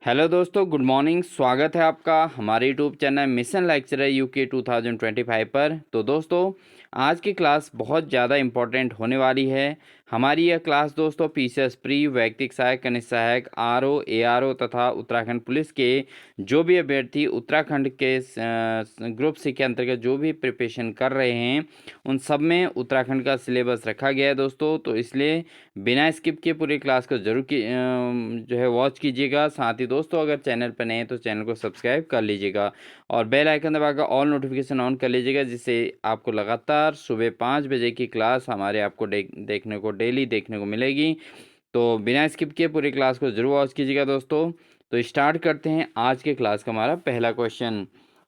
Hello दोस्तों, good morning. स्वागत है आपका हमारे YouTube channel mission lecturer UK 2025 पर। तो दोस्तों, आज की क्लास बहुत ज़्यादा इम्पोर्टेंट होने वाली है। हमारी यह क्लास दोस्तों पीसीएस प्री, वैयक्तिक सहायक, कनिष्ठ सहायक, आरओ, एआरओ तथा उत्तराखंड पुलिस के जो भी अभ्यर्थी उत्तराखंड के ग्रुप सी के अंतर्गत जो भी प्रिपरेशन कर रहे हैं, उन सब में उत्तराखंड का सिलेबस रखा गया है दोस्तों। तो इसलिए बिना स्किप किए पूरी क्लास को जरूर जो है वॉच कीजिएगा। साथ ही दोस्तों, अगर चैनल पर नए हैं तो चैनल को सब्सक्राइब कर लीजिएगा और बेल आइकन दबाकर ऑल नोटिफिकेशन ऑन कर लीजिएगा, जिससे आपको लगातार सुबह 5 बजे की क्लास हमारे आपको देखने को डेली देखने को मिलेगी। तो बिना स्किप किए पूरी क्लास को जरूर वॉच कीजिएगा दोस्तों। तो स्टार्ट करते हैं आज के क्लास का हमारा पहला क्वेश्चन।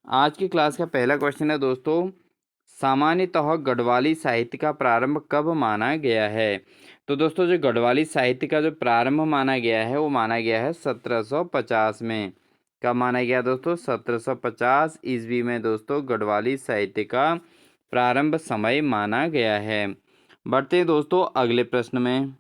आज की क्लास का पहला क्वेश्चन है दोस्तों, सामान्यतः गढ़वाली साहित्य का प्रारंभ कब माना गया है? तो दोस्तों, जो गढ़वाली साहित्य का जो प्रारंभ माना गया है वो माना गया है 1750 में। कब माना गया दोस्तों? 1750 ईस्वी में दोस्तों गढ़वाली साहित्य का प्रारंभ समय माना गया है। बढ़ते हैं दोस्तों अगले प्रश्न में।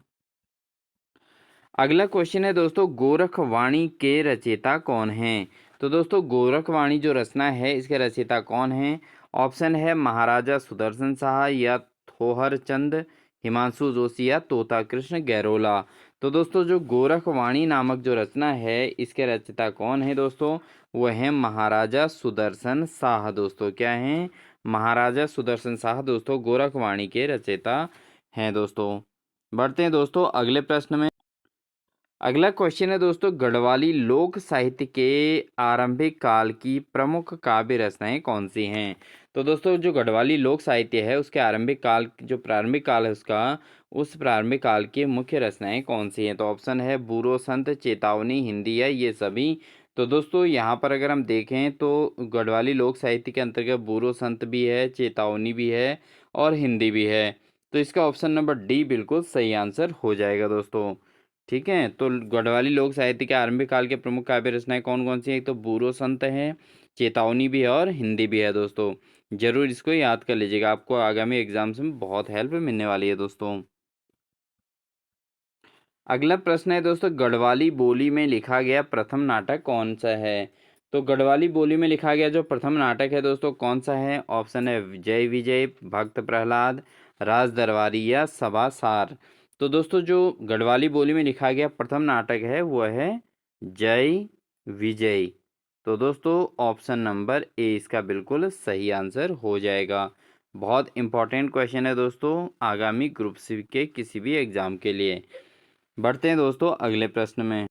अगला क्वेश्चन है दोस्तों, गोरखवाणी के रचयिता कौन हैं? तो दोस्तों, गोरखवाणी जो रचना है इसके रचयिता कौन हैं? ऑप्शन है महाराजा सुदर्शन शाह, या थोहर चंद, हिमांशु जोशी, या तोता कृष्ण गैरोला। तो दोस्तों, जो गोरखवाणी नामक जो रचना है इसके रचयिता कौन है दोस्तों? वह है महाराजा सुदर्शन शाह दोस्तों। क्या हैं? महाराजा सुदर्शन शाह दोस्तों गोरखवाणी के रचयिता हैं दोस्तों। बढ़ते हैं दोस्तों अगले प्रश्न में। अगला क्वेश्चन है दोस्तों, गढ़वाली लोक साहित्य के आरंभिक काल की प्रमुख काव्य रचनाएं कौन सी हैं? तो दोस्तों, जो गढ़वाली लोक साहित्य है उसके आरंभिक काल, जो प्रारंभिक काल है उसका, उस प्रारंभिक काल की मुख्य रचनाएं कौन सी हैं? तो ऑप्शन है बूरो संत, चेतावनी, हिंदी, या ये सभी। तो दोस्तों, यहाँ पर अगर हम देखें तो गढ़वाली लोक साहित्य के अंतर्गत बूरो संत भी है, चेतावनी भी है और हिंदी भी है। तो इसका ऑप्शन नंबर डी बिल्कुल सही आंसर हो जाएगा दोस्तों। ठीक है, तो गढ़वाली लोक साहित्य के आरंभिक काल के प्रमुख काव्य रचनाएं कौन कौन सी हैं? एक तो बूरो संत है, चेतावनी भी है और हिंदी भी है दोस्तों। जरूर इसको याद कर लीजिएगा, आपको आगामी एग्जाम्स में बहुत हेल्प मिलने वाली है दोस्तों। अगला प्रश्न है दोस्तों, गढ़वाली बोली में लिखा गया प्रथम नाटक कौन सा है? तो गढ़वाली बोली में लिखा गया जो प्रथम नाटक है दोस्तों कौन सा है? ऑप्शन है जय विजय, भक्त प्रहलाद, राज दरबारी, या सभा सार। तो दोस्तों, जो गढ़वाली बोली में लिखा गया प्रथम नाटक है वह है जय विजय। तो दोस्तों, ऑप्शन नंबर ए इसका बिल्कुल सही आंसर हो जाएगा। बहुत इंपॉर्टेंट क्वेश्चन है दोस्तों आगामी ग्रुप सी के किसी भी एग्जाम के लिए। बढ़ते हैं दोस्तों अगले प्रश्न में।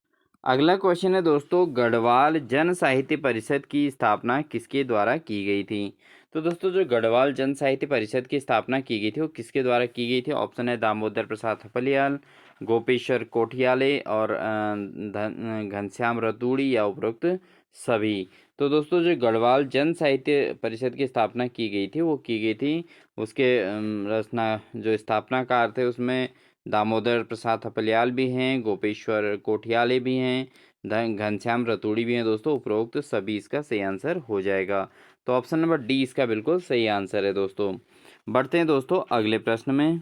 अगला क्वेश्चन है दोस्तों, गढ़वाल जन साहित्य परिषद की स्थापना किसके द्वारा की गई थी? तो दोस्तों, जो गढ़वाल जन साहित्य परिषद की स्थापना की गई थी वो किसके द्वारा की गई थी? ऑप्शन है दामोदर प्रसाद थपलियाल, गोपेश्वर कोठियाले और घनश्याम रतूड़ी, या उपरोक्त सभी। तो दोस्तों, जो गढ़वाल जन साहित्य परिषद की स्थापना की गई थी वो की गई थी, उसके रचना जो स्थापनाकार थे उसमें दामोदर प्रसाद थपलियाल भी हैं, गोपेश्वर कोठियाले भी हैं, घनश्याम रतूड़ी भी हैं दोस्तों। उपरोक्त सभी इसका सही आंसर हो जाएगा। तो ऑप्शन नंबर डी इसका बिल्कुल सही आंसर है दोस्तों। बढ़ते हैं दोस्तों अगले प्रश्न में।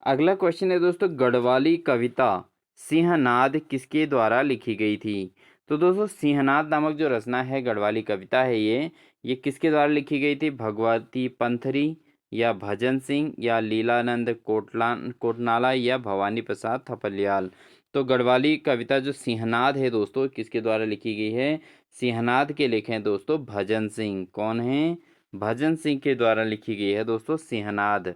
अगला क्वेश्चन है दोस्तों, गढ़वाली कविता सिंहनाद किसके द्वारा लिखी गई थी? तो दोस्तों, सिंहनाद नामक जो रचना है गढ़वाली कविता है ये किसके द्वारा लिखी गई थी? भगवती पंथरी, या भजन सिंह, या लीलानंद कोटनाला, या भवानी प्रसाद थपलियाल। तो गढ़वाली कविता जो सिंहनाद है दोस्तों किसके द्वारा लिखी गई है? सिंहनाद के लेखे हैं दोस्तों भजन सिंह। कौन है? भजन सिंह के द्वारा लिखी गई है दोस्तों सिंहनाद।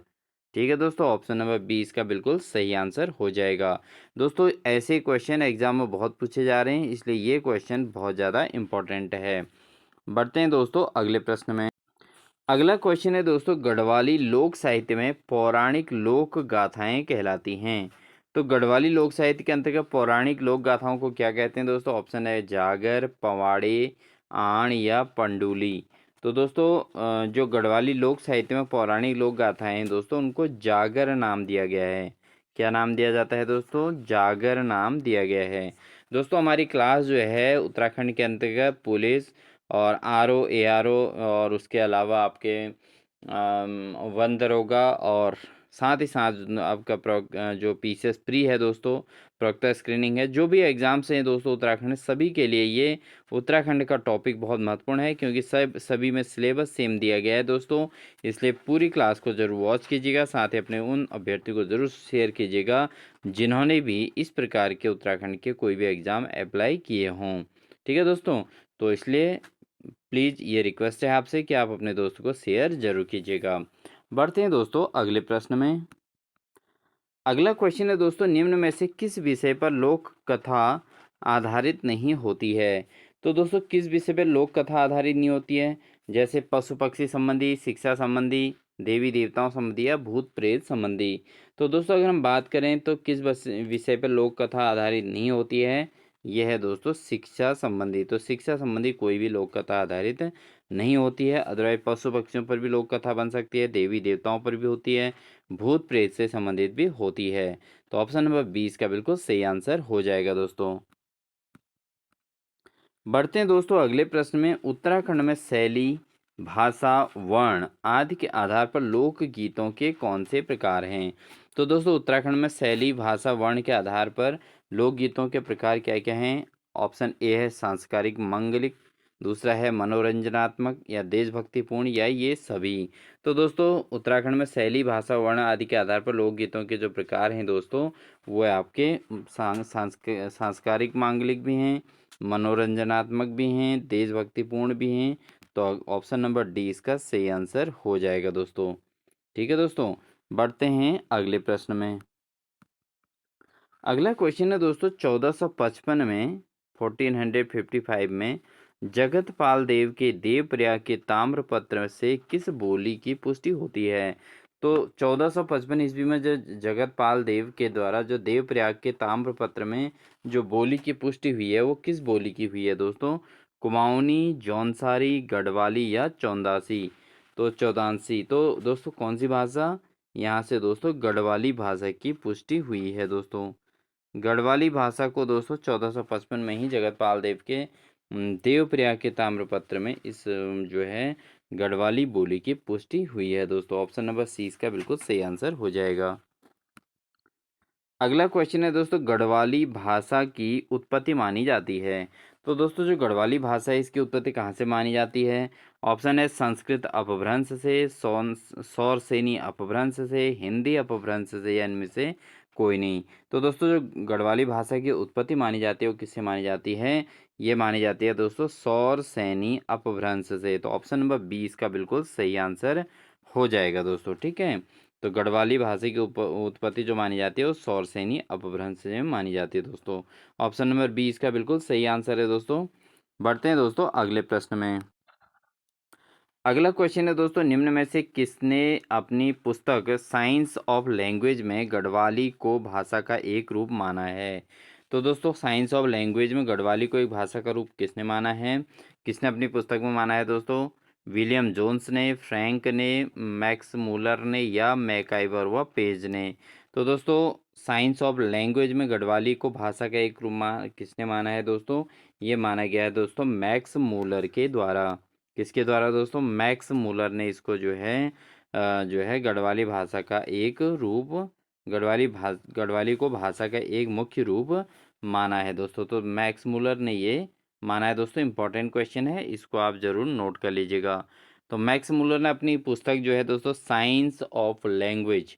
ठीक है दोस्तों, ऑप्शन नंबर बी इसका बिल्कुल सही आंसर हो जाएगा। दोस्तों, ऐसे क्वेश्चन एग्जाम में बहुत पूछे जा रहे हैं, इसलिए ये क्वेश्चन बहुत ज़्यादा इम्पोर्टेंट है। बढ़ते हैं दोस्तों अगले प्रश्न में। अगला क्वेश्चन है दोस्तों, गढ़वाली लोक साहित्य में पौराणिक लोक गाथाएं कहलाती हैं। तो गढ़वाली लोक साहित्य के अंतर्गत पौराणिक लोक गाथाओं को क्या कहते हैं दोस्तों? ऑप्शन है जागर, पवाड़े, आण, या पंडुली। तो दोस्तों, जो गढ़वाली लोक साहित्य में पौराणिक लोक गाथाएं हैं दोस्तों उनको जागर नाम दिया गया है। क्या नाम दिया जाता है दोस्तों? जागर नाम दिया गया है। दोस्तों, हमारी क्लास जो है उत्तराखंड के अंतर्गत पुलिस और आरओ, एआरओ और उसके अलावा आपके वन दरोगा और साथ ही साथ आपका जो पीसीएस प्री है दोस्तों, प्रवक्ता स्क्रीनिंग है, जो भी एग्ज़ाम्स हैं दोस्तों उत्तराखंड में, सभी के लिए ये उत्तराखंड का टॉपिक बहुत महत्वपूर्ण है, क्योंकि सभी में सिलेबस सेम दिया गया है दोस्तों। इसलिए पूरी क्लास को ज़रूर वॉच कीजिएगा, साथ ही अपने उन अभ्यर्थियों को ज़रूर शेयर कीजिएगा जिन्होंने भी इस प्रकार के उत्तराखंड के कोई भी एग्ज़ाम अप्लाई किए हों। ठीक है दोस्तों, तो इसलिए प्लीज़ ये रिक्वेस्ट है आपसे कि आप अपने दोस्तों को शेयर ज़रूर कीजिएगा। बढ़ते हैं दोस्तों अगले प्रश्न में। अगला क्वेश्चन है दोस्तों, निम्न में से किस विषय पर लोक कथा आधारित नहीं होती है? तो दोस्तों किस विषय पर लोक कथा आधारित नहीं होती है? जैसे पशु पक्षी संबंधी, शिक्षा संबंधी, देवी देवताओं संबंधी या भूत प्रेत संबंधी। तो दोस्तों अगर हम बात करें तो किस विषय पर लोक कथा आधारित नहीं होती है, यह है दोस्तों शिक्षा संबंधी। तो शिक्षा संबंधी कोई भी लोक कथा आधारित नहीं होती है। अदरवाइज पशु पक्षियों पर भी लोक कथा बन सकती है, देवी देवताओं पर भी होती है, भूत प्रेत से संबंधित भी होती है। तो ऑप्शन नंबर 20 का बिल्कुल सही आंसर हो जाएगा दोस्तों। बढ़ते हैं दोस्तों अगले प्रश्न में। उत्तराखंड में शैली, भाषा, वर्ण आदि के आधार पर लोक गीतों के कौन से प्रकार हैं? तो दोस्तों उत्तराखंड में शैली, भाषा, वर्ण के आधार पर लोक गीतों के प्रकार क्या क्या हैं? ऑप्शन ए है सांस्कृतिक मंगलिक, दूसरा है मनोरंजनात्मक या देशभक्तिपूर्ण या ये सभी। तो दोस्तों उत्तराखंड में शैली, भाषा, वर्ण आदि के आधार पर लोकगीतों के जो प्रकार हैं दोस्तों, वो आपके सांस्कृतिक मांगलिक भी हैं, मनोरंजनात्मक भी हैं, देशभक्तिपूर्ण भी हैं। तो ऑप्शन नंबर डी इसका सही आंसर हो जाएगा दोस्तों। ठीक है दोस्तों, बढ़ते हैं अगले प्रश्न में। अगला क्वेश्चन है दोस्तों, 1455 में 1455 में जगतपाल देव के देवप्रयाग के ताम्रपत्र से किस बोली की पुष्टि होती है? तो 1455 ईस्वी में जो जगतपाल देव के द्वारा जो देवप्रयाग के ताम्रपत्र में जो बोली की पुष्टि हुई है, वो किस बोली की हुई है दोस्तों? कुमाऊनी, जौनसारी, गढ़वाली या चौंदासी? तो चौदांसी। तो दोस्तों कौन सी भाषा? यहाँ से दोस्तों गढ़वाली भाषा की पुष्टि हुई है दोस्तों। गढ़वाली भाषा को दोस्तों 1455 में ही जगतपाल देव के देवप्रयाग के ताम्रपत्र में इस जो है गढ़वाली बोली की पुष्टि हुई है दोस्तों। ऑप्शन नंबर सी इसका बिल्कुल सही आंसर हो जाएगा। अगला क्वेश्चन है दोस्तों, गढ़वाली भाषा की उत्पत्ति मानी जाती है। तो दोस्तों जो गढ़वाली भाषा है इसकी उत्पत्ति कहाँ से मानी जाती है? ऑप्शन है संस्कृत अपभ्रंश से, सौरसेनी अपभ्रंश से, हिंदी अपभ्रंश से या इनमें से कोई नहीं। तो दोस्तों जो गढ़वाली भाषा की उत्पत्ति मानी जाती है वो किससे मानी जाती है? ये मानी जाती है दोस्तों सौरसेनी अपभ्रंश से। तो ऑप्शन नंबर 20 का बिल्कुल सही आंसर हो जाएगा दोस्तों। ठीक है, तो गढ़वाली भाषा की उत्पत्ति जो मानी जाती है वो सौरसेनी अपभ्रंश से मानी जाती है दोस्तों। ऑप्शन नंबर 20 का बिल्कुल सही आंसर है दोस्तों। बढ़ते हैं दोस्तों अगले प्रश्न में। अगला क्वेश्चन है दोस्तों, निम्न में से किसने अपनी पुस्तक साइंस ऑफ लैंग्वेज में गढ़वाली को भाषा का एक रूप माना है? तो दोस्तों साइंस ऑफ लैंग्वेज में गढ़वाली को एक भाषा का रूप किसने माना है? किसने अपनी पुस्तक में माना है दोस्तों? विलियम जोन्स ने, फ्रैंक ने, मैक्स मूलर ने या मैकाइवर व पेज ने? तो दोस्तों साइंस ऑफ लैंग्वेज में गढ़वाली को भाषा का एक रूप किसने माना है दोस्तों? ये माना गया है दोस्तों मैक्स मूलर के द्वारा। किसके द्वारा दोस्तों? मैक्स मूलर ने इसको जो है गढ़वाली भाषा का एक रूप, गढ़वाली को भाषा का एक मुख्य रूप माना है दोस्तों। तो मैक्स मूलर ने ये माना है दोस्तों। इंपॉर्टेंट क्वेश्चन है, इसको आप ज़रूर नोट कर लीजिएगा। तो मैक्स मूलर ने अपनी पुस्तक जो है दोस्तों साइंस ऑफ लैंग्वेज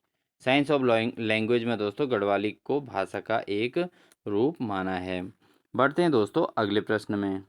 में दोस्तों गढ़वाली को भाषा का एक रूप माना है। बढ़ते हैं दोस्तों अगले प्रश्न में।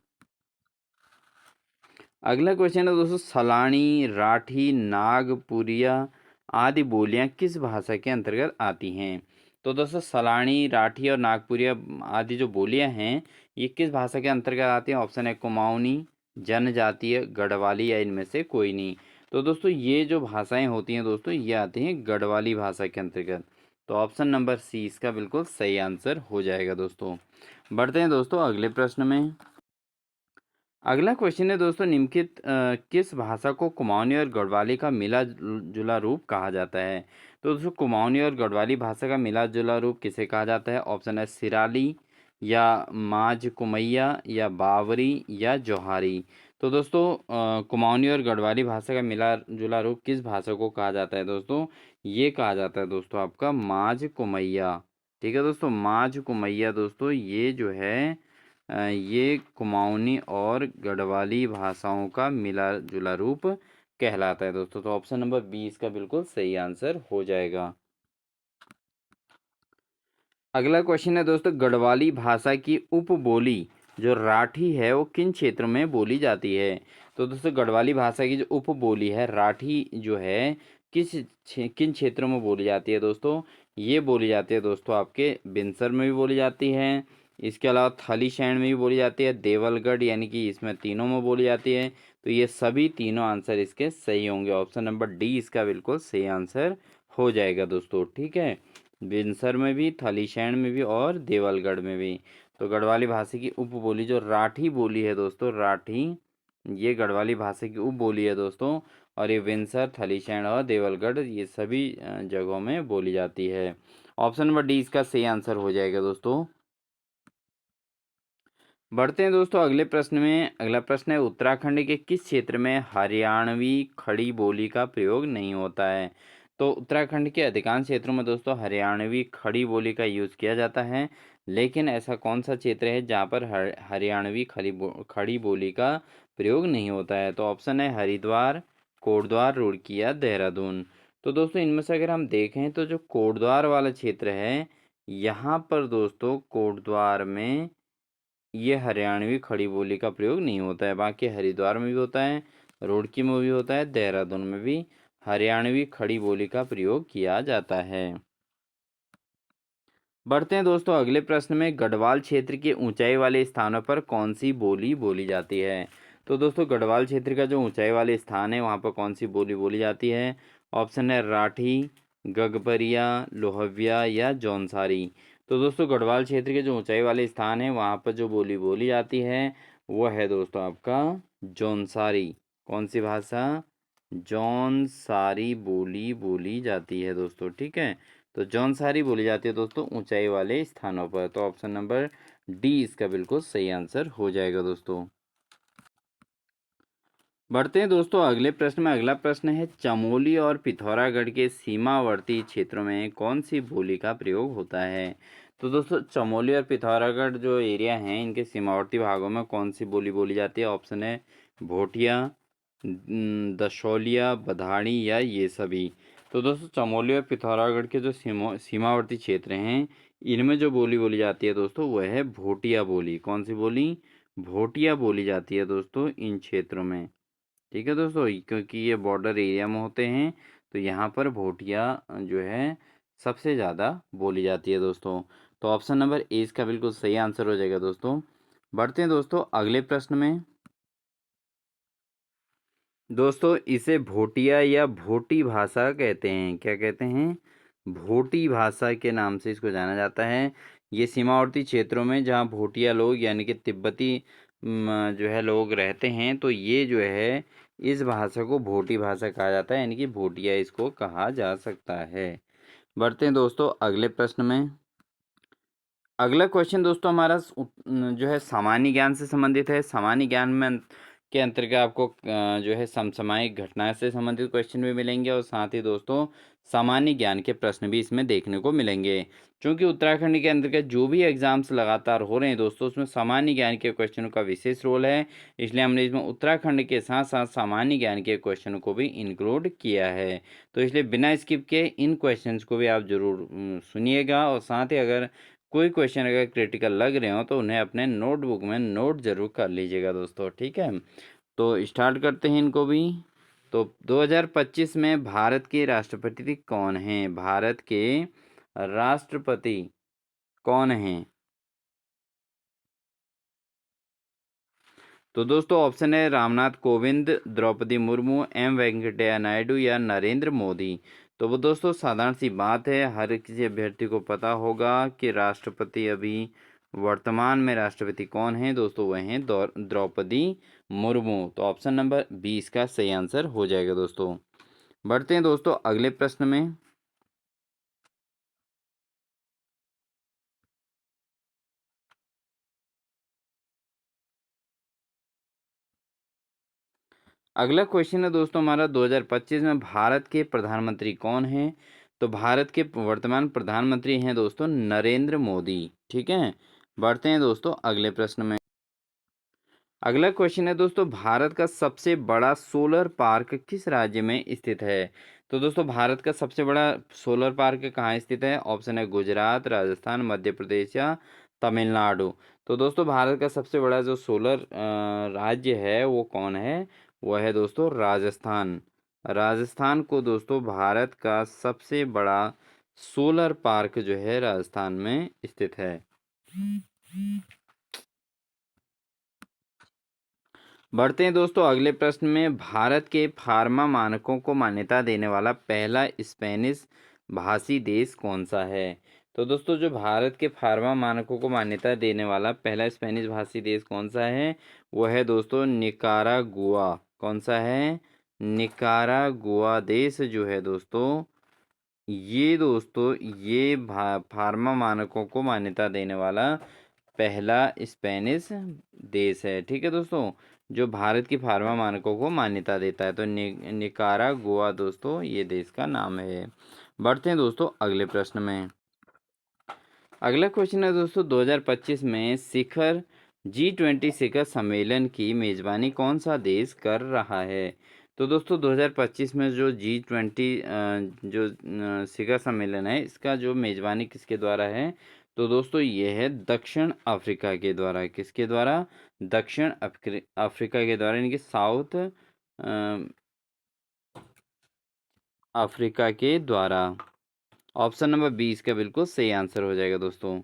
अगला क्वेश्चन है दोस्तों, सलाणी, राठी, नागपुरिया आदि बोलियां किस भाषा के अंतर्गत आती हैं? तो दोस्तों सलाणी, राठी और नागपुरिया आदि जो बोलियां हैं ये किस भाषा के अंतर्गत आती हैं? ऑप्शन है कुमाऊनी, जनजातीय, गढ़वाली या इनमें से कोई नहीं। तो दोस्तों ये जो भाषाएं होती हैं दोस्तों ये आती हैं गढ़वाली भाषा के अंतर्गत। तो ऑप्शन नंबर सी इसका बिल्कुल सही आंसर हो जाएगा दोस्तों। बढ़ते हैं दोस्तों अगले प्रश्न में। अगला क्वेश्चन है दोस्तों, निम्नलिखित किस भाषा को कुमाऊनी और गढ़वाली का मिला जुला रूप कहा जाता है? तो दोस्तों कुमाऊनी और गढ़वाली भाषा का मिला जुला रूप किसे कहा जाता है? ऑप्शन है सिराली या माझ कुमैया या बावरी या जोहारी। तो दोस्तों कुमाऊनी और गढ़वाली भाषा का मिला जुला रूप किस भाषा को कहा जाता है दोस्तों? ये कहा जाता है दोस्तों आपका माझ कुमैया। ठीक है दोस्तों, माझ कुमैया दोस्तों ये जो है ये कुमाऊनी और गढ़वाली भाषाओं का मिला जुला रूप कहलाता है दोस्तों। तो ऑप्शन नंबर 20 का बिल्कुल सही आंसर हो जाएगा। अगला क्वेश्चन है दोस्तों, गढ़वाली भाषा की उपबोली जो राठी है वो किन क्षेत्र में बोली जाती है। तो दोस्तों गढ़वाली भाषा की जो उपबोली है राठी जो है किन क्षेत्रों में बोली जाती है दोस्तों। ये बोली जाती है दोस्तों आपके बिनसर में भी बोली जाती है, इसके अलावा थली शैण में भी बोली जाती है, देवलगढ़ यानी कि इसमें तीनों में बोली जाती है। तो ये सभी तीनों आंसर इसके सही होंगे। ऑप्शन नंबर डी इसका बिल्कुल सही आंसर हो जाएगा दोस्तों। ठीक है, बिनसर में भी, थलीशैण में भी और देवलगढ़ में भी। तो गढ़वाली भाषा की उपबोली जो राठी बोली है दोस्तों, राठी ये गढ़वाली भाषा की उपबोली है दोस्तों। और ये बिनसर, थलीशैण और देवलगढ़ ये सभी जगहों में बोली जाती है। ऑप्शन नंबर डी इसका सही आंसर हो जाएगा दोस्तों। बढ़ते हैं दोस्तों अगले प्रश्न में। अगला प्रश्न है, उत्तराखंड के किस क्षेत्र में हरियाणवी खड़ी बोली का प्रयोग नहीं होता है। तो उत्तराखंड के अधिकांश क्षेत्रों में दोस्तों हरियाणवी खड़ी बोली का यूज़ किया जाता है, लेकिन ऐसा कौन सा क्षेत्र है जहाँ पर हरियाणवी खड़ी बोली का प्रयोग नहीं होता है। तो ऑप्शन है हरिद्वार, कोटद्वार, रुड़की या देहरादून। तो दोस्तों इनमें से अगर हम देखें तो जो कोटद्वार वाला क्षेत्र है, यहाँ पर दोस्तों कोटद्वार में ये हरियाणवी खड़ी बोली का प्रयोग नहीं होता है। बाकी हरिद्वार में भी होता है, रुड़की में भी होता है, देहरादून में भी हरियाणवी खड़ी बोली का प्रयोग किया जाता है। बढ़ते हैं दोस्तों अगले प्रश्न में, गढ़वाल क्षेत्र के ऊंचाई वाले स्थानों पर कौन सी बोली बोली जाती है। तो दोस्तों गढ़वाल क्षेत्र का जो ऊंचाई वाले स्थान है वहाँ पर कौन सी बोली बोली जाती है। ऑप्शन है राठी, गगबरिया, लोहव्या या जौनसारी। तो दोस्तों गढ़वाल क्षेत्र के जो ऊंचाई वाले स्थान है वहाँ पर जो बोली बोली जाती है वो है दोस्तों आपका जौनसारी। कौन सी भाषा, जौनसारी बोली बोली जाती है दोस्तों। ठीक है, तो जौनसारी बोली जाती है दोस्तों ऊंचाई वाले स्थानों पर। तो ऑप्शन नंबर डी इसका बिल्कुल सही आंसर हो जाएगा दोस्तों। बढ़ते हैं दोस्तों अगले प्रश्न में। अगला प्रश्न है, चमोली और पिथौरागढ़ के सीमावर्ती क्षेत्रों में कौन सी बोली का प्रयोग होता है। तो दोस्तों चमोली और पिथौरागढ़ जो एरिया हैं इनके सीमावर्ती भागों में कौन सी बोली बोली जाती है। ऑप्शन है भोटिया, दशौलिया, बधाड़ी या ये सभी। तो दोस्तों चमोली और पिथौरागढ़ के जो सीमावर्ती क्षेत्र हैं इनमें जो बोली बोली जाती है दोस्तों वह है भोटिया बोली। कौन सी बोली, भोटिया बोली जाती है दोस्तों इन क्षेत्रों में। ठीक है दोस्तों, क्योंकि ये बॉर्डर एरिया में होते हैं तो यहाँ पर भोटिया जो है सबसे ज़्यादा बोली जाती है दोस्तों। तो ऑप्शन नंबर ए इसका बिल्कुल सही आंसर हो जाएगा दोस्तों। बढ़ते हैं दोस्तों अगले प्रश्न में। दोस्तों इसे भोटिया या भोटी भाषा कहते हैं। क्या कहते हैं, भोटी भाषा के नाम से इसको जाना जाता है। ये सीमावर्ती क्षेत्रों में जहाँ भोटिया लोग यानी कि तिब्बती जो है लोग रहते हैं तो ये जो है इस भाषा को भोटी भाषा कहा जाता है, यानी कि भोटिया इसको कहा जा सकता है। बढ़ते हैं दोस्तों अगले प्रश्न में। अगला क्वेश्चन दोस्तों हमारा जो है सामान्य ज्ञान से संबंधित है। सामान्य ज्ञान में के अंतर्गत आपको जो है समसामयिक घटना से संबंधित क्वेश्चन भी मिलेंगे और साथ ही दोस्तों सामान्य ज्ञान के प्रश्न भी इसमें देखने को मिलेंगे। क्योंकि उत्तराखंड के अंतर्गत जो भी एग्जाम्स लगातार हो रहे हैं दोस्तों उसमें सामान्य ज्ञान के क्वेश्चनों का विशेष रोल है, इसलिए हमने इसमें उत्तराखंड के साथ साथ सामान्य ज्ञान के क्वेश्चनों को भी इंक्लूड किया है। तो इसलिए बिना स्किप के इन क्वेश्चंस को भी आप जरूर सुनिएगा और साथ ही अगर कोई क्वेश्चन अगर क्रिटिकल लग रहे हो तो उन्हें अपने नोटबुक में नोट जरूर कर लीजिएगा दोस्तों। ठीक है, तो स्टार्ट करते हैं इनको भी। तो 2025 में भारत के राष्ट्रपति कौन हैं। भारत के राष्ट्रपति कौन हैं। तो दोस्तों ऑप्शन है रामनाथ कोविंद, द्रौपदी मुर्मू, एम वेंकैया नायडू या नरेंद्र मोदी। तो वो दोस्तों साधारण सी बात है, हर किसी अभ्यर्थी को पता होगा कि राष्ट्रपति अभी वर्तमान में राष्ट्रपति कौन है दोस्तों, वह हैं द्रौपदी मुर्मू। तो ऑप्शन नंबर 20 का सही आंसर हो जाएगा दोस्तों। बढ़ते हैं दोस्तों अगले प्रश्न में। अगला क्वेश्चन है दोस्तों हमारा 2025 में भारत के प्रधानमंत्री कौन हैं? तो भारत के वर्तमान प्रधानमंत्री हैं दोस्तों नरेंद्र मोदी। ठीक है, बढ़ते हैं दोस्तों अगले प्रश्न में। अगला क्वेश्चन है दोस्तों भारत का सबसे बड़ा सोलर पार्क किस राज्य में स्थित है? तो दोस्तों भारत का सबसे बड़ा सोलर पार्क कहाँ स्थित है? ऑप्शन है गुजरात, राजस्थान, मध्य प्रदेश या तमिलनाडु। तो दोस्तों भारत का सबसे बड़ा जो सोलर राज्य है वो कौन है? वो है दोस्तों राजस्थान। राजस्थान को दोस्तों भारत का सबसे बड़ा सोलर पार्क जो है राजस्थान में स्थित है। बढ़ते हैं दोस्तों अगले प्रश्न में। भारत के फार्मा मानकों को मान्यता देने वाला पहला स्पेनिश भाषी देश कौन सा है? तो दोस्तों जो भारत के फार्मा मानकों को मान्यता देने वाला पहला स्पेनिश भाषी देश कौन सा है? वो है दोस्तों निकारागुआ। कौन सा है? निकारागुआ देश जो है दोस्तों, ये दोस्तों ये फार्मा मानकों को मान्यता देने वाला पहला स्पेनिश देश है। ठीक है दोस्तों, जो भारत की फार्मा मानकों को मान्यता देता है। तो निकारागुआ दोस्तों ये देश का नाम है। बढ़ते हैं दोस्तों अगले प्रश्न में। अगला क्वेश्चन है दोस्तों 2025 में शिखर G20 शिखर सम्मेलन की मेजबानी कौन सा देश कर रहा है? तो दोस्तों 2025 में जो G20 जो शिखर सम्मेलन है इसका जो मेजबानी किसके द्वारा है? तो दोस्तों ये है दक्षिण अफ्रीका के द्वारा। किसके द्वारा? दक्षिण अफ्रीका के द्वारा, यानी कि साउथ अफ्रीका के द्वारा। ऑप्शन नंबर 20 का बिल्कुल सही आंसर हो जाएगा दोस्तों।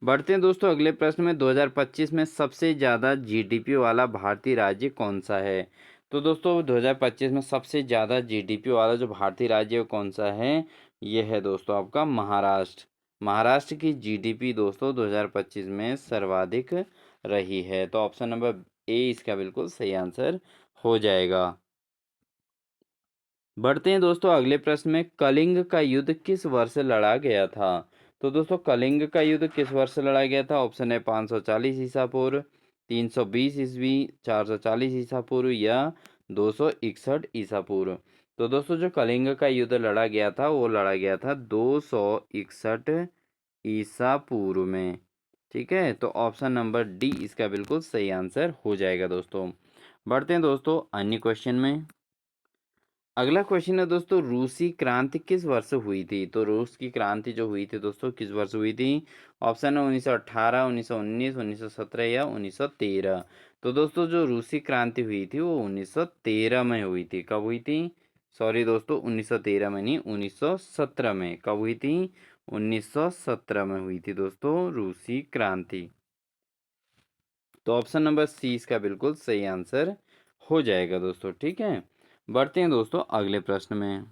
बढ़ते हैं दोस्तों अगले प्रश्न में। 2025 में सबसे ज़्यादा जीडीपी वाला भारतीय राज्य कौन सा है? तो दोस्तों 2025 में सबसे ज़्यादा जीडीपी वाला जो भारतीय राज्य है वो कौन सा है? ये है दोस्तों आपका महाराष्ट्र। महाराष्ट्र की जीडीपी दोस्तों 2025 में सर्वाधिक रही है। तो ऑप्शन नंबर ए इसका बिल्कुल सही आंसर हो जाएगा। बढ़ते हैं दोस्तों अगले प्रश्न में। कलिंग का युद्ध किस वर्ष लड़ा गया था? तो दोस्तों कलिंग का युद्ध किस वर्ष लड़ा गया था? ऑप्शन है 540 ईसा पूर्व, 320 ईस्वी, 440 ईसा पूर्व या 261 ईसा पूर्व। तो दोस्तों जो कलिंग का युद्ध लड़ा गया था वो लड़ा गया था 261 ईसा पूर्व में। ठीक है, तो ऑप्शन नंबर डी इसका बिल्कुल सही आंसर हो जाएगा दोस्तों। बढ़ते हैं दोस्तों अन्य क्वेश्चन में। अगला क्वेश्चन है दोस्तों रूसी क्रांति किस वर्ष हुई थी? तो रूस की क्रांति जो हुई थी दोस्तों किस वर्ष हुई थी? ऑप्शन है 1918, 1919, 1917 या 1913। तो दोस्तों जो रूसी क्रांति हुई थी वो 1913 में हुई थी। कब हुई थी? सॉरी दोस्तों 1913 में नहीं, 1917 में। कब हुई थी? 1917 में हुई थी दोस्तों रूसी क्रांति। तो ऑप्शन नंबर सी इसका बिल्कुल सही आंसर हो जाएगा दोस्तों। ठीक है, बढ़ते हैं दोस्तों अगले प्रश्न में।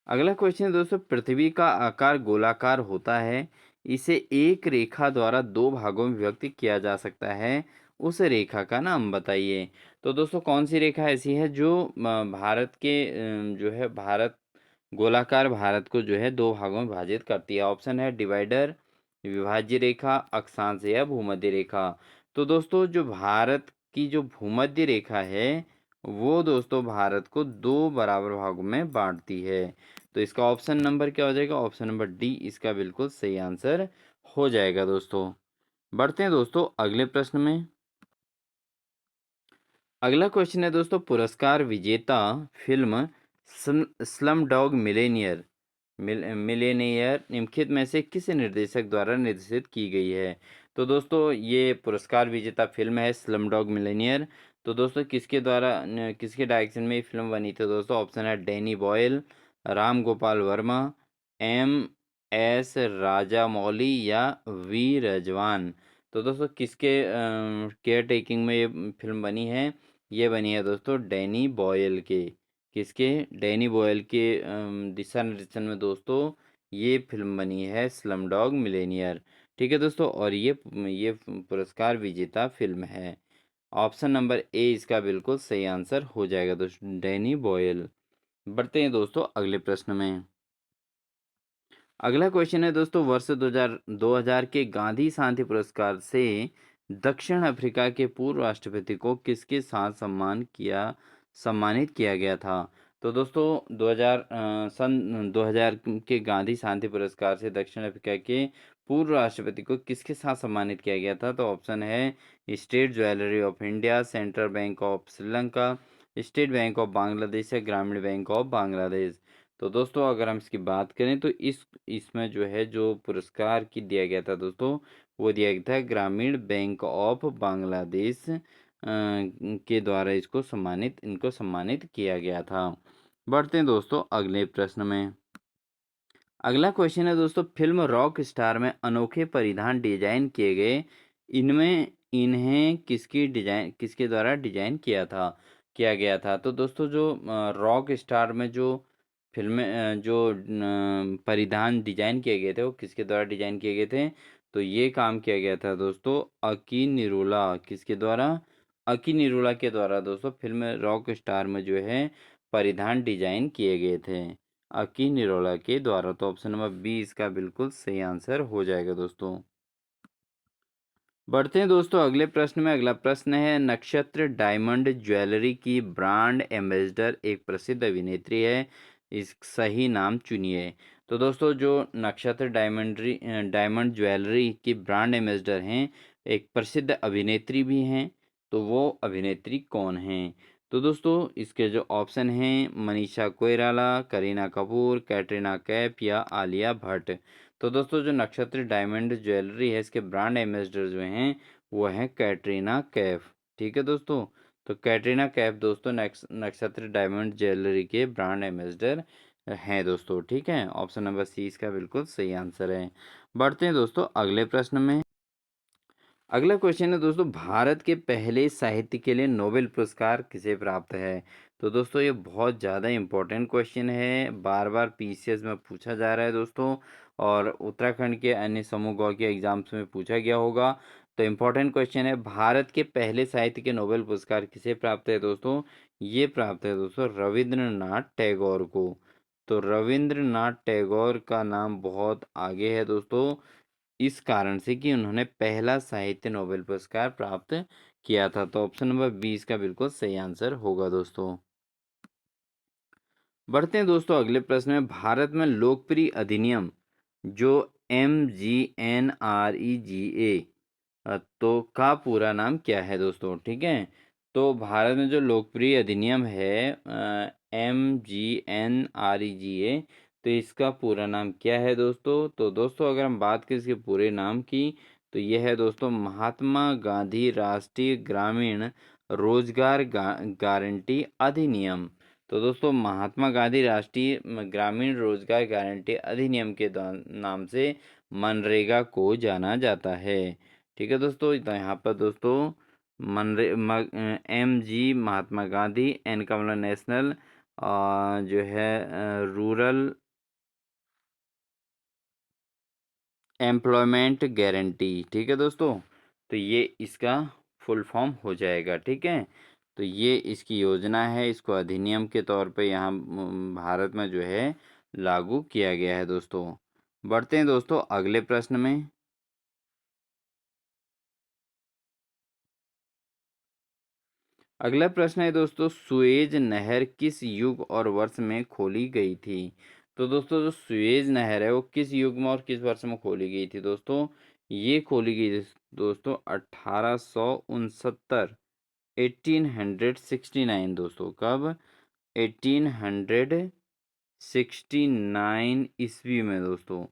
अगला क्वेश्चन है दोस्तों पृथ्वी का आकार गोलाकार होता है, इसे एक रेखा द्वारा दो भागों में व्यक्त किया जा सकता है, उस रेखा का नाम बताइए। तो दोस्तों कौन सी रेखा ऐसी है जो भारत के जो है भारत गोलाकार भारत को जो है दो भागों में विभाजित करती है? ऑप्शन है डिवाइडर, विभाज्य रेखा, अक्षांश या भूमध्य रेखा। तो दोस्तों जो भारत की जो भूमध्य रेखा है वो दोस्तों भारत को दो बराबर भागों में बांटती है। तो इसका ऑप्शन नंबर क्या हो जाएगा? ऑप्शन नंबर डी इसका बिल्कुल सही आंसर हो जाएगा दोस्तों। बढ़ते हैं दोस्तों अगले प्रश्न में। अगला क्वेश्चन है दोस्तों पुरस्कार विजेता फिल्म स्लम डॉग मिलेनियर निम्नलिखित में से किस निर्देशक द्वारा निर्देशित की गई है? तो दोस्तों ये पुरस्कार विजेता फिल्म है स्लम डॉग मिलेनियर। तो दोस्तों किसके द्वारा किसके डायरेक्शन में ये फिल्म बनी थी दोस्तों? ऑप्शन है Danny Boyle, Ram Gopal Varma, M S Rajamouli या वी रजवान। तो दोस्तों किसके केयर टेकिंग में ये फिल्म बनी है? ये बनी है दोस्तों डैनी बॉयल के। किसके? डैनी बॉयल के दिशा निर्देशन में दोस्तों ये फिल्म बनी है स्लम डॉग मिलेनियर। ठीक है दोस्तों, और ये पुरस्कार विजेता फिल्म है। ऑप्शन नंबर ए इसका बिल्कुल सही आंसर हो जाएगा दोस्तों डैनी बॉयल। बढ़ते हैं दोस्तों अगले प्रश्न में। अगला क्वेश्चन है दोस्तों वर्ष 2000 के गांधी शांति पुरस्कार से दक्षिण अफ्रीका के पूर्व राष्ट्रपति को किसके साथ सम्मानित किया गया था? तो दोस्तों 2000 के गांधी शांति पुरस्कार से दक्षिण अफ्रीका के पूर्व राष्ट्रपति को किसके साथ सम्मानित किया गया था? तो ऑप्शन है state jewellery of India, central bank of Sri Lanka, state bank of Bangladesh या ग्रामीण बैंक ऑफ बांग्लादेश। तो दोस्तों अगर हम इसकी बात करें तो इसमें जो है जो पुरस्कार की दिया गया था दोस्तों, वो दिया गया था ग्रामीण बैंक ऑफ बांग्लादेश के द्वारा इनको सम्मानित किया गया था। बढ़ते हैं दोस्तों अगले प्रश्न में। अगला क्वेश्चन है दोस्तों, फिल्म रॉक स्टार में अनोखे परिधान डिजाइन किए गए, इनमें इन्हें किसके द्वारा डिजाइन किया गया था? तो दोस्तों जो रॉक स्टार में जो परिधान डिजाइन किए गए थे वो किसके द्वारा डिजाइन किए गए थे? तो ये काम किया गया था दोस्तों अकी निरोला। किसके द्वारा? अकी निरोला के द्वारा दोस्तों फिल्म रॉक स्टार में जो है परिधान डिजाइन किए गए थे अकी निरोला के द्वारा। तो ऑप्शन नंबर बी इसका बिल्कुल सही आंसर हो जाएगा दोस्तों। बढ़ते हैं दोस्तों अगले प्रश्न में। अगला प्रश्न है, नक्षत्र डायमंड ज्वेलरी की ब्रांड एम्बेसडर एक प्रसिद्ध अभिनेत्री है, इस सही नाम चुनिए। तो दोस्तों जो नक्षत्र डायमंड ज्वेलरी की ब्रांड एम्बेसडर हैं, एक प्रसिद्ध अभिनेत्री भी हैं, तो वो अभिनेत्री कौन हैं? तो दोस्तों इसके जो ऑप्शन हैं, मनीषा कोइराला, करीना कपूर, कैटरीना कैफ या आलिया भट्ट। तो दोस्तों जो नक्षत्र डायमंड ज्वेलरी है इसके ब्रांड एम्बेसडर जो हैं वो हैं कैटरीना कैफ। ठीक है दोस्तों, तो कैटरीना कैफ दोस्तों नक्षत्र डायमंड ज्वेलरी के ब्रांड एम्बेसडर हैं दोस्तों। ठीक है, ऑप्शन नंबर सी इसका बिल्कुल सही आंसर है। बढ़ते हैं दोस्तों अगले प्रश्न में। अगला क्वेश्चन है दोस्तों, भारत के पहले साहित्य के लिए नोबेल पुरस्कार किसे प्राप्त है? तो दोस्तों ये बहुत ज़्यादा इम्पोर्टेंट क्वेश्चन है, बार बार पीसीएस में पूछा जा रहा है दोस्तों, और उत्तराखंड के अन्य समूह गौ के एग्जाम्स में पूछा गया होगा। तो इम्पोर्टेंट क्वेश्चन है, भारत के पहले साहित्य के नोबेल पुरस्कार किसे प्राप्त है दोस्तों? ये प्राप्त है दोस्तों रविंद्रनाथ टैगोर को। तो रविंद्रनाथ टैगोर का नाम बहुत आगे है दोस्तों, इस कारण से कि उन्होंने पहला साहित्य नोबेल पुरस्कार प्राप्त किया था। तो ऑप्शन नंबर 20 का बिल्कुल सही आंसर होगा दोस्तों। बढ़ते हैं दोस्तों अगले प्रश्न में। भारत में लोकप्रिय अधिनियम जो MGNREGA तो का पूरा नाम क्या है दोस्तों? ठीक है, तो भारत में जो लोकप्रिय अधिनियम है MGNREGA, तो इसका पूरा नाम क्या है दोस्तों? तो दोस्तों अगर हम बात करें इसके पूरे नाम की, तो यह है दोस्तों महात्मा गांधी राष्ट्रीय ग्रामीण रोजगार गारंटी अधिनियम। तो दोस्तों महात्मा गांधी राष्ट्रीय ग्रामीण रोजगार गारंटी अधिनियम के नाम से मनरेगा को जाना जाता है। ठीक है दोस्तों, तो यहाँ पर दोस्तों MG महात्मा गांधी, एन का मतलब नेशनल जो है रूरल एम्प्लॉयमेंट गारंटी। ठीक है दोस्तों, तो ये इसका फुल फॉर्म हो जाएगा। ठीक है, तो ये इसकी योजना है, इसको अधिनियम के तौर पे यहाँ भारत में जो है लागू किया गया है दोस्तों। बढ़ते हैं दोस्तों अगले प्रश्न में। अगला प्रश्न है दोस्तों, सुएज नहर किस युग और वर्ष में खोली गई थी? तो दोस्तों जो सुएज नहर है वो किस युग में और किस वर्ष में खोली गई थी दोस्तों? ये खोली गई थी दोस्तों 1869, 1869 दोस्तों। कब? 1869 ईस्वी में दोस्तों।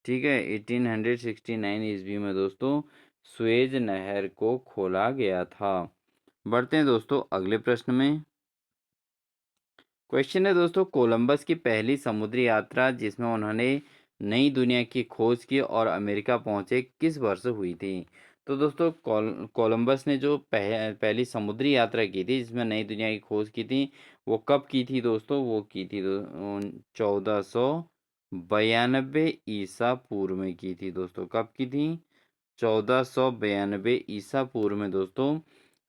ठीक है, 1869 ईस्वी में दोस्तों सुएज नहर को खोला गया था। बढ़ते हैं दोस्तों अगले प्रश्न में। क्वेश्चन है दोस्तों, कोलंबस की पहली समुद्री यात्रा जिसमें उन्होंने नई दुनिया की खोज की और अमेरिका पहुंचे किस वर्ष हुई थी? तो दोस्तों कोलंबस ने जो पहली समुद्री यात्रा की थी जिसमें नई दुनिया की खोज की थी, वो कब की थी दोस्तों? वो की थी 1492 ईसा पूर्व में की थी दोस्तों। कब की थी? 1492 ईसा पूर्व में दोस्तों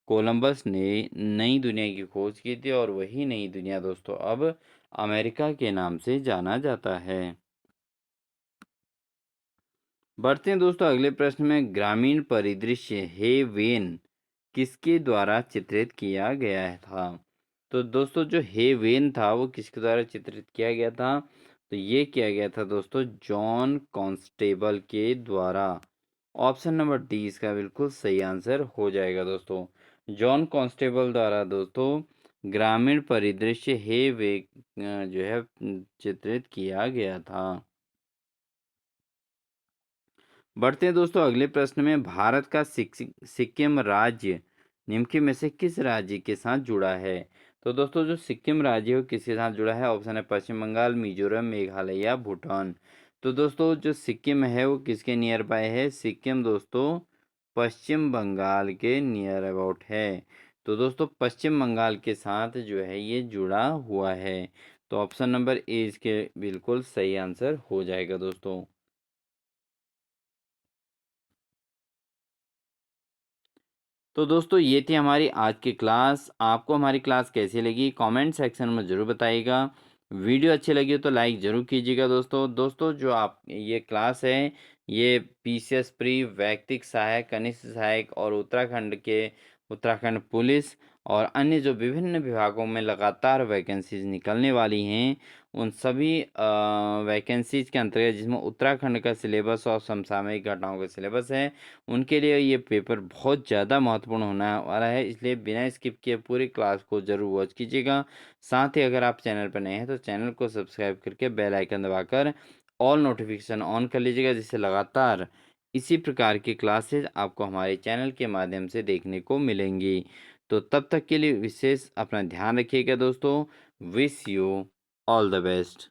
कोलंबस ने नई दुनिया की खोज की थी, और वही नई दुनिया दोस्तों अब अमेरिका के नाम से जाना जाता है। बढ़ते हैं दोस्तों अगले प्रश्न में। ग्रामीण परिदृश्य हे वेन किसके द्वारा चित्रित किया गया था? तो दोस्तों जो हे वेन था वो किसके द्वारा चित्रित किया गया था? तो ये किया गया था दोस्तों जॉन कॉन्स्टेबल के द्वारा। ऑप्शन नंबर डी इसका बिल्कुल सही आंसर हो जाएगा दोस्तों। जॉन कॉन्स्टेबल द्वारा दोस्तों ग्रामीण परिदृश्य हे वे जो है चित्रित किया गया था। बढ़ते हैं दोस्तों अगले प्रश्न में। भारत का सिक्किम राज्य निम्न में से किस राज्य के साथ जुड़ा है? तो दोस्तों जो सिक्किम राज्य है वो किसके साथ जुड़ा है? ऑप्शन है पश्चिम बंगाल, मिजोरम, मेघालय या भूटान। तो दोस्तों जो सिक्किम है वो किसके नियर बाय है? सिक्किम दोस्तों पश्चिम बंगाल के नियर अबाउट है। तो दोस्तों पश्चिम बंगाल के साथ जो है ये जुड़ा हुआ है। तो ऑप्शन नंबर ए इसके बिल्कुल सही आंसर हो जाएगा दोस्तों। तो दोस्तों ये थी हमारी आज की क्लास। आपको हमारी क्लास कैसी लगी कमेंट सेक्शन में ज़रूर बताइएगा। वीडियो अच्छी लगी हो तो लाइक ज़रूर कीजिएगा दोस्तों। दोस्तों जो आप ये क्लास है ये पीसीएस प्री, व्यक्तिक सहायक, कनिष्ठ सहायक और उत्तराखंड पुलिस और अन्य जो विभिन्न विभागों में लगातार वैकेंसीज निकलने वाली हैं उन सभी वैकेंसीज के अंतर्गत जिसमें उत्तराखंड का सिलेबस और समसामयिक घटनाओं का सिलेबस है उनके लिए ये पेपर बहुत ज़्यादा महत्वपूर्ण होने वाला है। इसलिए बिना स्किप किए पूरी क्लास को ज़रूर वॉच कीजिएगा। साथ ही अगर आप चैनल पर नए हैं तो चैनल को सब्सक्राइब करके बेल आइकन दबाकर ऑल नोटिफिकेशन ऑन कर लीजिएगा, जिससे लगातार इसी प्रकार की क्लासेज आपको हमारे चैनल के माध्यम से देखने को मिलेंगी। तो तब तक के लिए विशेष अपना ध्यान रखिएगा दोस्तों। Wish you all the best.